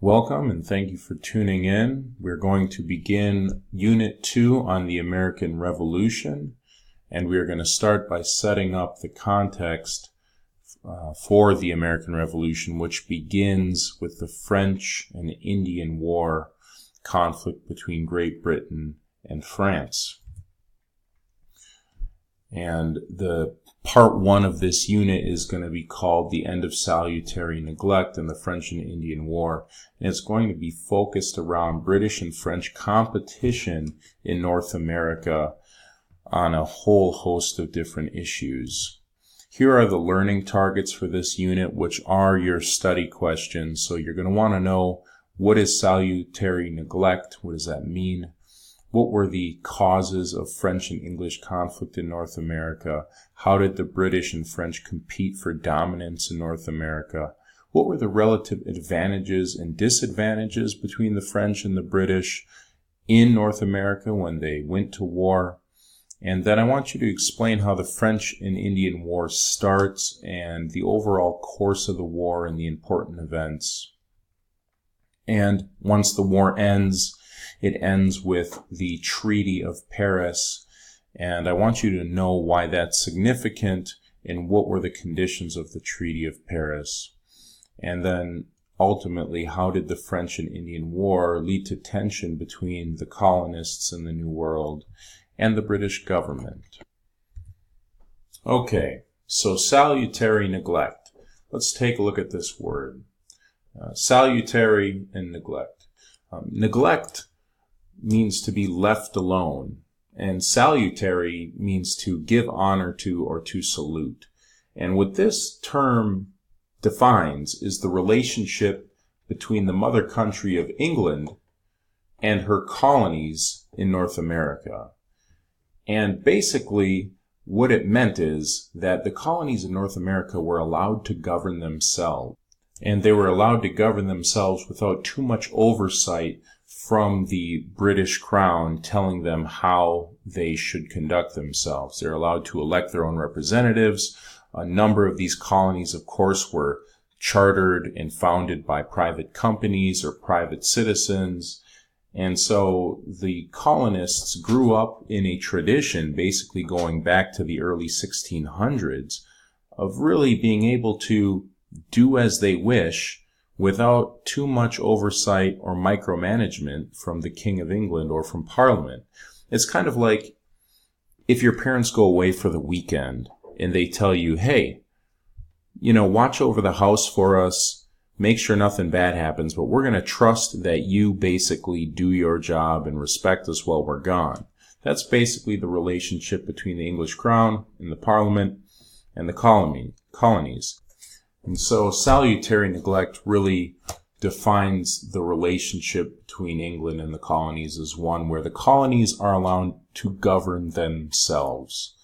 Welcome and thank you for tuning in. We're going to begin Unit 2 on the American Revolution, and we're going to start by setting up the context for the American Revolution, which begins with the French and Indian War conflict between Great Britain and France. And the part 1 of this unit is going to be called The End of Salutary Neglect in the French and Indian War. And it's going to be focused around British and French competition in North America on a whole host of different issues. Here are the learning targets for this unit, which are your study questions. So you're going to want to know, what is salutary neglect? What does that mean? What were the causes of French and English conflict in North America? How did the British and French compete for dominance in North America? What were the relative advantages and disadvantages between the French and the British in North America when they went to war? And then I want you to explain how the French and Indian War starts and the overall course of the war and the important events. And once the war ends, it ends with the Treaty of Paris, and I want you to know why that's significant and what were the conditions of the Treaty of Paris. And then ultimately, how did the French and Indian War lead to tension between the colonists in the New World and the British government? Okay, so salutary neglect. Let's take a look at this word. Salutary and neglect. Neglect means to be left alone, and salutary means to give honor to or to salute. And what this term defines is the relationship between the mother country of England and her colonies in North America. And basically, what it meant is that the colonies in North America were allowed to govern themselves, and they were allowed to govern themselves without too much oversight from the British Crown telling them how they should conduct themselves. They're allowed to elect their own representatives. A number of these colonies, of course, were chartered and founded by private companies or private citizens. And so the colonists grew up in a tradition, basically going back to the early 1600s, of really being able to do as they wish without too much oversight or micromanagement from the King of England or from Parliament. It's kind of like if your parents go away for the weekend and they tell you, hey, watch over the house for us, make sure nothing bad happens, but we're going to trust that you basically do your job and respect us while we're gone. That's basically the relationship between the English Crown and the Parliament and the colonies. And so salutary neglect really defines the relationship between England and the colonies as one where the colonies are allowed to govern themselves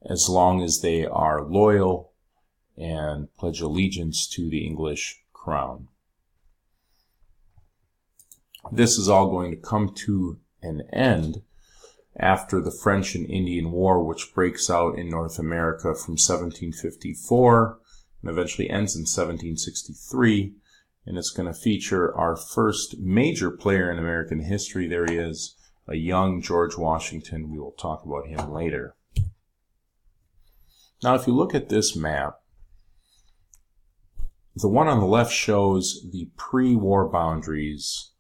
as long as they are loyal and pledge allegiance to the English Crown. This is all going to come to an end after the French and Indian War, which breaks out in North America from 1754 and eventually ends in 1763, and it's going to feature our first major player in American history. There he is, a young George Washington. We will talk about him later. Now, if you look at this map, the one on the left shows the pre-war boundaries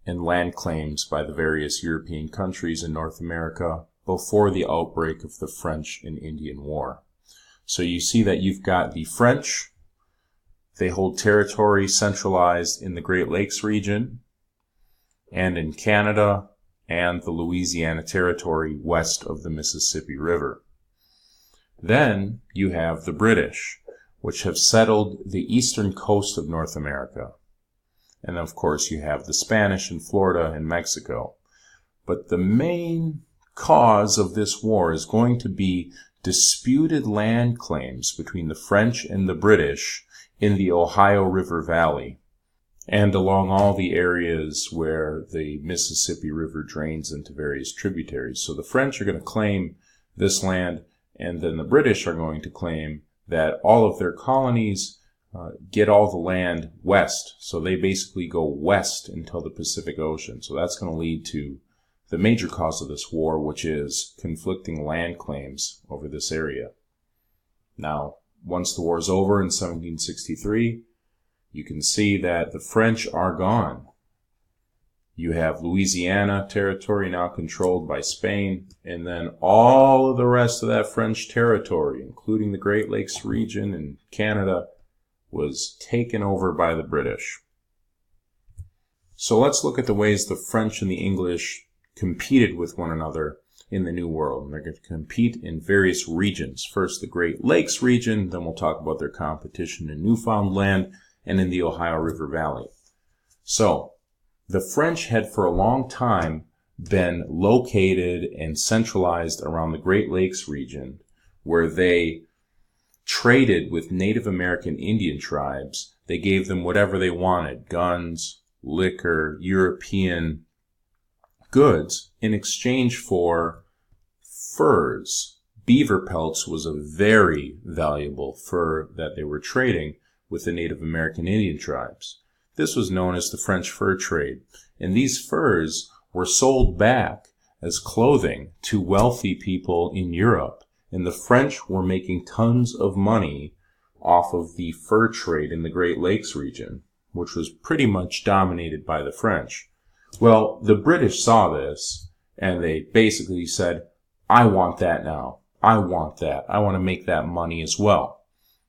and land claims by the various European countries in North America before the outbreak of the French and Indian War. So you see that you've got the French. They hold territory centralized in the Great Lakes region and in Canada and the Louisiana Territory west of the Mississippi River. Then you have the British, which have settled the eastern coast of North America. And of course you have the Spanish in Florida and Mexico. But the main cause of this war is going to be disputed land claims between the French and the British in the Ohio River Valley and along all the areas where the Mississippi River drains into various tributaries. So the French are going to claim this land, and then the British are going to claim that all of their colonies get all the land west. So they basically go west until the Pacific Ocean. So that's going to lead to the major cause of this war, which is conflicting land claims over this area. Now, once the war is over in 1763, you can see that the French are gone. You have Louisiana territory now controlled by Spain, and then all of the rest of that French territory, including the Great Lakes region and Canada, was taken over by the British. So let's look at the ways the French and the English competed with one another in the New World. And they're going to compete in various regions. First, the Great Lakes region, then we'll talk about their competition in Newfoundland and in the Ohio River Valley. So, the French had for a long time been located and centralized around the Great Lakes region, where they traded with Native American Indian tribes. They gave them whatever they wanted, guns, liquor, European goods, in exchange for furs. Beaver pelts was a very valuable fur that they were trading with the Native American Indian tribes. This was known as the French fur trade, and these furs were sold back as clothing to wealthy people in Europe, and the French were making tons of money off of the fur trade in the Great Lakes region, which was pretty much dominated by the French. Well, the British saw this, and they basically said, I want that now. I want that. I want to make that money as well.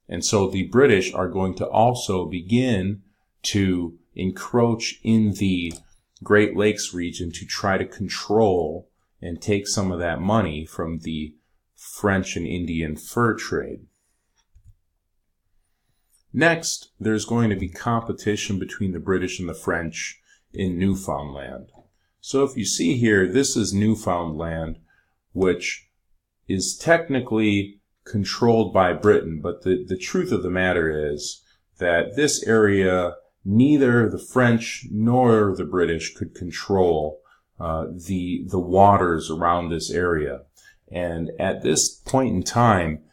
And so the British are going to also begin to encroach in the Great Lakes region to try to control and take some of that money from the French and Indian fur trade. Next, there's going to be competition between the British and the French in Newfoundland. So if you see here, this is Newfoundland, which is technically controlled by Britain, but the truth of the matter is that this area, neither the French nor the British could control the waters around this area. And at this point in time,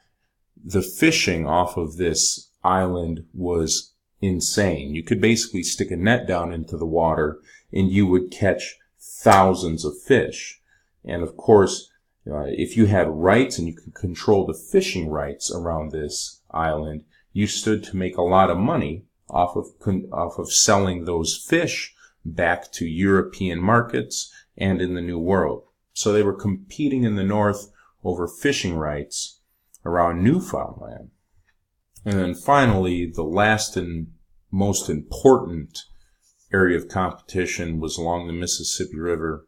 the fishing off of this island was insane. You could basically stick a net down into the water and you would catch thousands of fish. And of course, if you had rights and you could control the fishing rights around this island, you stood to make a lot of money off of selling those fish back to European markets and in the New World. So they were competing in the north over fishing rights around Newfoundland. And then finally, the last and most important area of competition was along the Mississippi River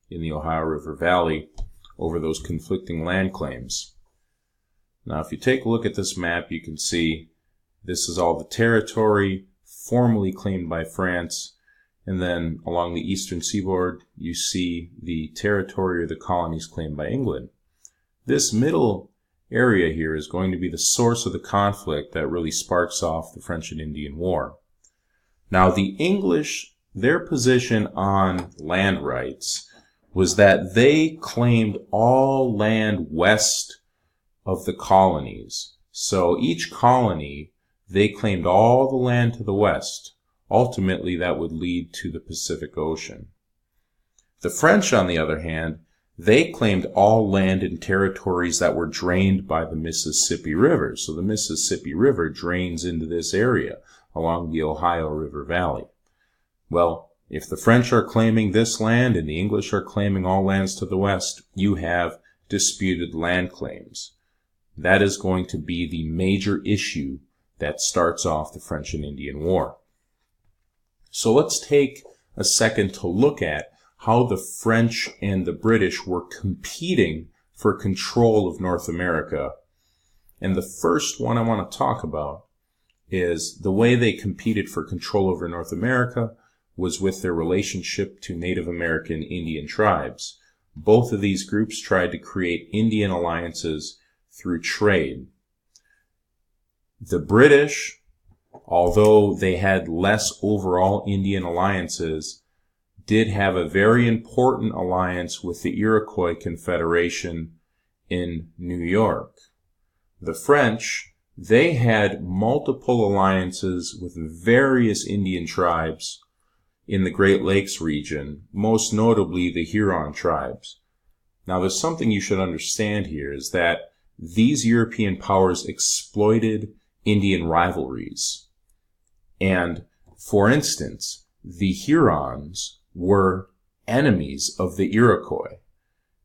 in the Ohio River Valley over those conflicting land claims. Now, if you take a look at this map, you can see this is all the territory formerly claimed by France. And then along the eastern seaboard, you see the territory or the colonies claimed by England. This middle area here is going to be the source of the conflict that really sparks off the French and Indian War. Now, the English, their position on land rights was that they claimed all land west of the colonies. So each colony, they claimed all the land to the west. Ultimately, that would lead to the Pacific Ocean. The French, on the other hand, they claimed all land and territories that were drained by the Mississippi River. So the Mississippi River drains into this area along the Ohio River Valley. Well, if the French are claiming this land and the English are claiming all lands to the west, you have disputed land claims. That is going to be the major issue that starts off the French and Indian War. So let's take a second to look at how the French and the British were competing for control of North America. And the first one I want to talk about is the way they competed for control over North America was with their relationship to Native American Indian tribes. Both of these groups tried to create Indian alliances through trade. The British, although they had less overall Indian alliances, did have a very important alliance with the Iroquois Confederation in New York. The French, they had multiple alliances with various Indian tribes in the Great Lakes region, most notably the Huron tribes. Now, there's something you should understand here, is that these European powers exploited Indian rivalries. And, for instance, the Hurons were enemies of the Iroquois.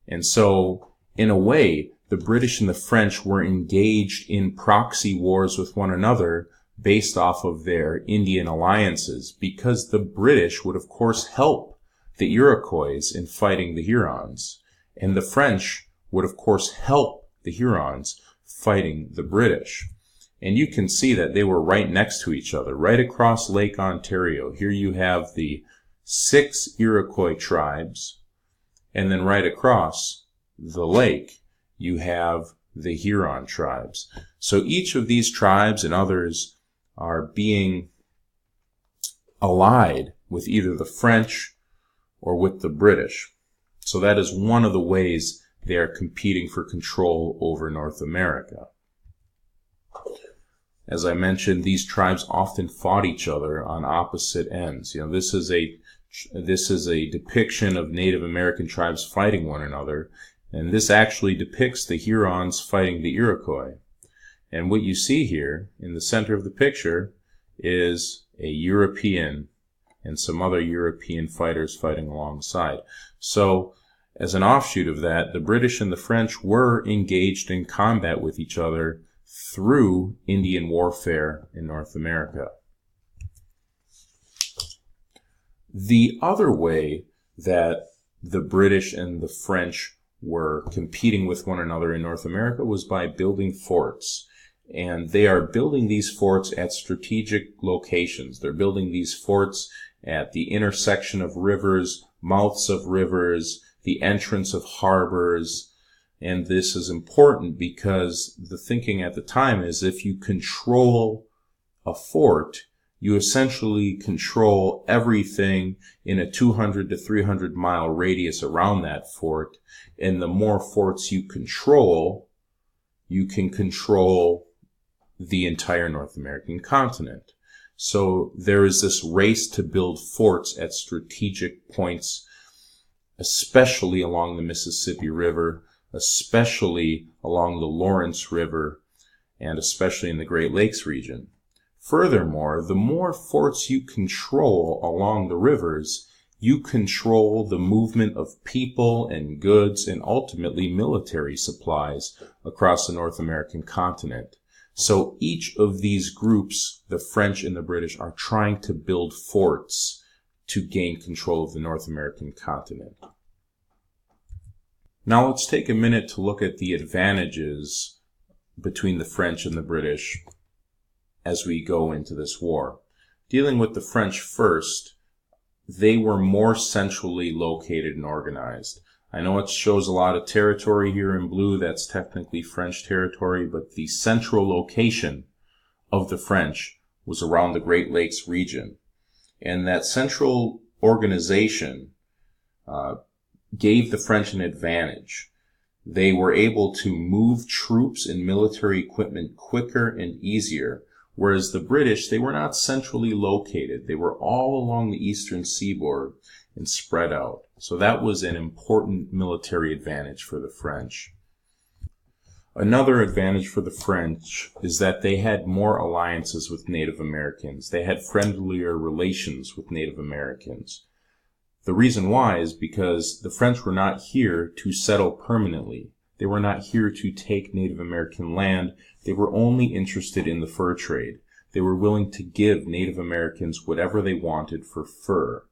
And so, in a way, the British and the French were engaged in proxy wars with one another based off of their Indian alliances, because the British would, of course, help the Iroquois in fighting the Hurons, and the French would, of course, help the Hurons fighting the British. And you can see that they were right next to each other, right across Lake Ontario. Here you have the 6 Iroquois tribes, and then right across the lake, you have the Huron tribes. So each of these tribes and others are being allied with either the French or with the British. So that is one of the ways they are competing for control over North America. As I mentioned, these tribes often fought each other on opposite ends. This is a depiction of Native American tribes fighting one another, and this actually depicts the Hurons fighting the Iroquois. And what you see here in the center of the picture is a European and some other European fighters fighting alongside. So, as an offshoot of that, the British and the French were engaged in combat with each other through Indian warfare in North America. The other way that the British and the French were competing with one another in North America was by building forts. And they are building these forts at strategic locations. They're building these forts at the intersection of rivers, mouths of rivers, the entrance of harbors. And this is important because the thinking at the time is, if you control a fort, you essentially control everything in a 200 to 300 mile radius around that fort. And the more forts you can control the entire North American continent. So there is this race to build forts at strategic points, especially along the Mississippi River, especially along the Lawrence River, and especially in the Great Lakes region. Furthermore, the more forts you control along the rivers, you control the movement of people and goods and ultimately military supplies across the North American continent. So each of these groups, the French and the British, are trying to build forts to gain control of the North American continent. Now let's take a minute to look at the advantages between the French and the British as we go into this war. Dealing with the French first, they were more centrally located and organized. I know it shows a lot of territory here in blue. That's technically French territory, but the central location of the French was around the Great Lakes region. And that central organization gave the French an advantage. They were able to move troops and military equipment quicker and easier, whereas the British, they were not centrally located. They were all along the eastern seaboard and spread out. So that was an important military advantage for the French. Another advantage for the French is that they had more alliances with Native Americans. They had friendlier relations with Native Americans. The reason why is because the French were not here to settle permanently. They were not here to take Native American land. They were only interested in the fur trade. They were willing to give Native Americans whatever they wanted for fur.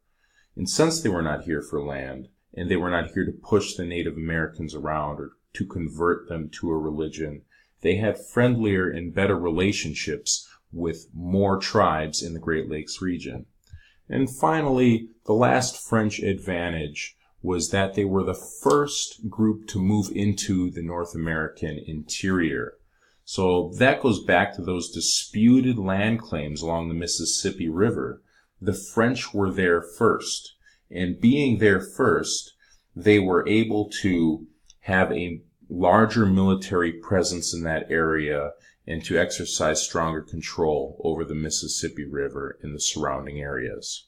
And since they were not here for land, and they were not here to push the Native Americans around or to convert them to a religion, they had friendlier and better relationships with more tribes in the Great Lakes region. And finally, the last French advantage was that they were the first group to move into the North American interior. So that goes back to those disputed land claims along the Mississippi River. The French were there first, and being there first, they were able to have a larger military presence in that area and to exercise stronger control over the Mississippi River and the surrounding areas.